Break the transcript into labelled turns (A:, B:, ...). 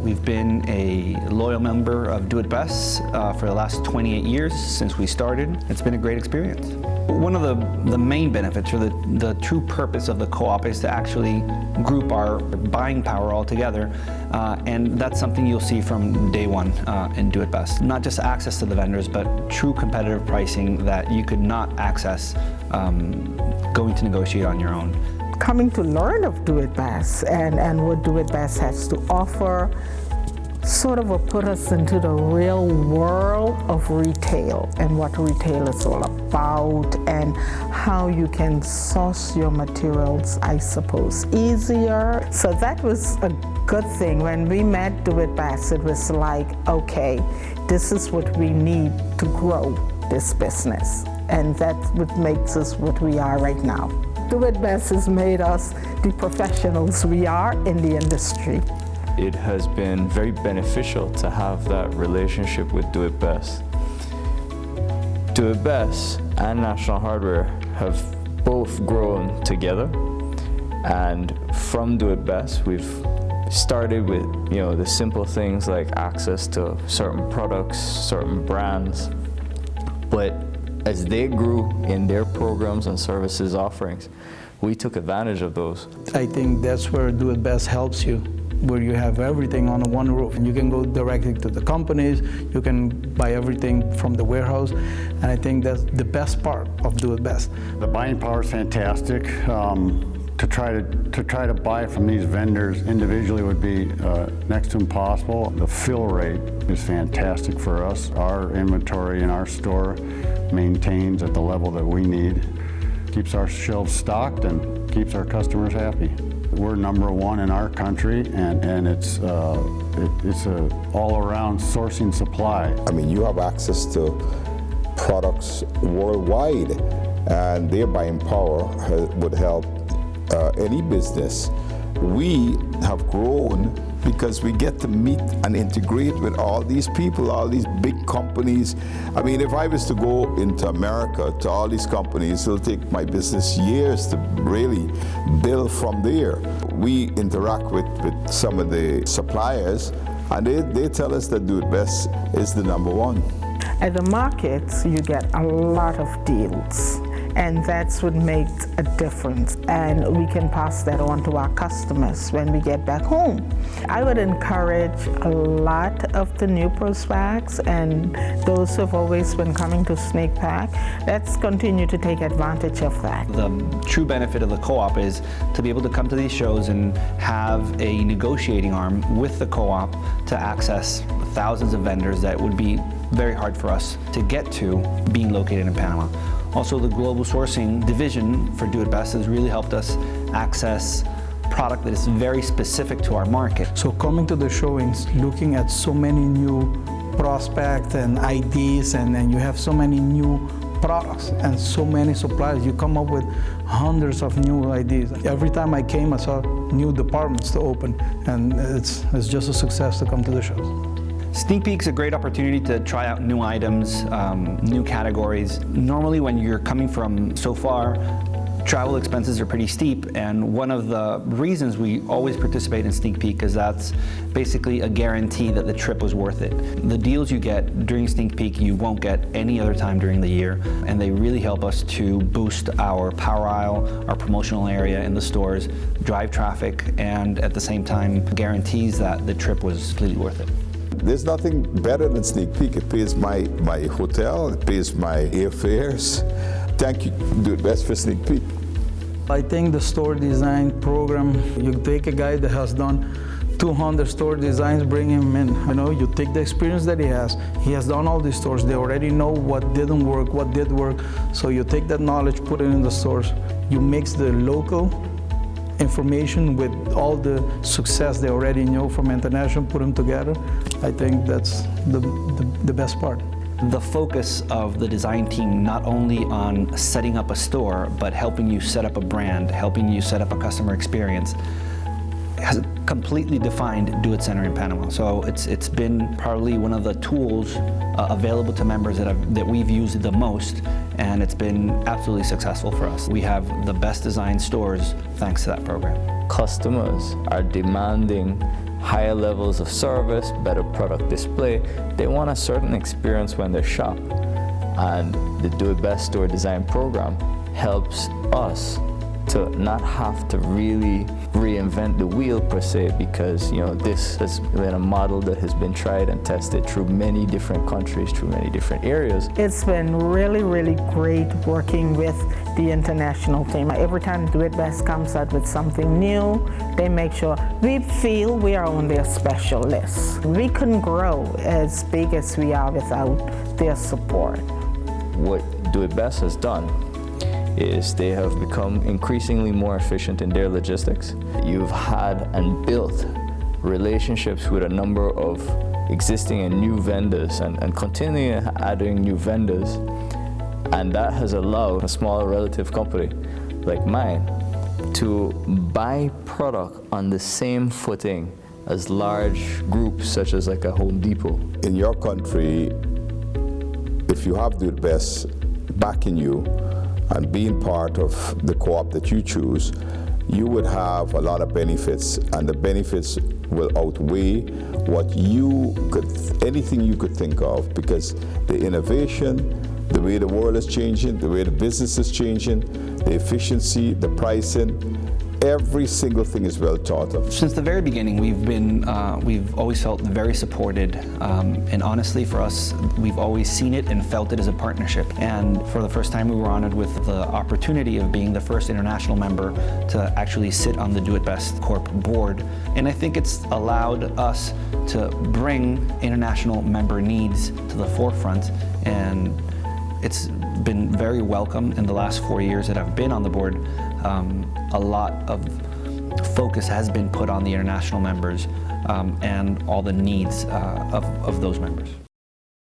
A: We've been a loyal member of Do It Best for the last 28 years since we started. It's been a great experience. One of the main benefits, or the true purpose of the co-op, is to actually group our buying power all together, and that's something you'll see from day one in Do It Best. Not just access to the vendors, but true competitive pricing that you could not access going to negotiate on your own.
B: Coming to learn of Do It Best and what Do It Best has to offer sort of put us into the real world of retail and what retail is all about and how you can source your materials, I suppose, easier. So that was a good thing. When we met Do It Best, it was like, okay, this is what we need to grow this business. And that's what makes us what we are right now. Do It Best has made us the professionals we are in the industry.
C: It has been very beneficial to have that relationship with Do It Best. Do It Best and National Hardware have both grown together, and from Do It Best we've started with the simple things like access to certain products, certain brands, but as they grew in their programs and services offerings, we took advantage of those.
D: I think that's where Do It Best helps you, where you have everything on one roof, and you can go directly to the companies, you can buy everything from the warehouse, and I think that's the best part of Do It Best.
E: The buying power is fantastic. To try to buy from these vendors individually would be next to impossible. The fill rate is fantastic for us. Our inventory in our store maintains at the level that we need. Keeps our shelves stocked and keeps our customers happy. We're number one in our country, and it's a all-around sourcing supply.
F: I mean, you have access to products worldwide, and their buying power would help any business. We have grown because we get to meet and integrate with all these people, all these big companies. I mean, if I was to go into America to all these companies, it'll take my business years to really build from there. We interact with some of the suppliers, and they tell us that Do It Best is the number one.
B: At the markets, you get a lot of deals, and that's what makes a difference. And we can pass that on to our customers when we get back home. I would encourage a lot of the new prospects and those who have always been coming to Sneak Pack, let's continue to take advantage of that.
A: The true benefit of the co-op is to be able to come to these shows and have a negotiating arm with the co-op to access thousands of vendors that would be very hard for us to get to being located in Panama. Also, the global sourcing division for Do It Best has really helped us access product that is very specific to our market.
D: So coming to the showings, looking at so many new prospects and ideas, and you have so many new products and so many suppliers, you come up with hundreds of new ideas. Every time I came, I saw new departments to open, and it's just a success to come to the shows.
A: Sneak Peek's a great opportunity to try out new items, new categories. Normally when you're coming from so far, travel expenses are pretty steep, and one of the reasons we always participate in Sneak Peek is that's basically a guarantee that the trip was worth it. The deals you get during Sneak Peek you won't get any other time during the year, and they really help us to boost our power aisle, our promotional area in the stores, drive traffic, and at the same time guarantees that the trip was completely worth it.
F: There's nothing better than Sneak Peek. It pays my hotel, it pays my airfares. Thank you, Do It Best for Sneak Peek.
D: I think the store design program, you take a guy that has done 200 store designs, bring him in. You take the experience that he has done all these stores, they already know what didn't work, what did work. So you take that knowledge, put it in the stores. You mix the local information with all the success they already know from international, put them together. I think that's the best part.
A: The focus of the design team not only on setting up a store, but helping you set up a brand, helping you set up a customer experience, has completely defined Do It Center in Panama. So it's been probably one of the tools available to members that we've used the most, and it's been absolutely successful for us. We have the best designed stores thanks to that program.
C: Customers are demanding higher levels of service, better product display. They want a certain experience when they shop. And the Do It Best store design program helps us to not have to really reinvent the wheel per se, because this has been a model that has been tried and tested through many different countries, through many different areas.
B: It's been really, really great working with the international team. Every time Do It Best comes out with something new, they make sure we feel we are on their special list. We couldn't grow as big as we are without their support.
C: What Do It Best has done is they have become increasingly more efficient in their logistics. You've had and built relationships with a number of existing and new vendors and continuing adding new vendors. And that has allowed a smaller relative company like mine to buy product on the same footing as large groups such as like a Home Depot.
F: In your country, if you have Do It Best backing you and being part of the co-op that you choose, you would have a lot of benefits, and the benefits will outweigh anything you could think of, because the innovation, the way the world is changing, the way the business is changing, the efficiency, the pricing, every single thing is well thought of.
A: Since the very beginning, we've always felt very supported, and honestly, for us, we've always seen it and felt it as a partnership. And for the first time, we were honored with the opportunity of being the first international member to actually sit on the Do It Best Corp board. And I think it's allowed us to bring international member needs to the forefront, and it's been very welcome in the last 4 years that I've been on the board. A lot of focus has been put on the international members and all the needs of those members.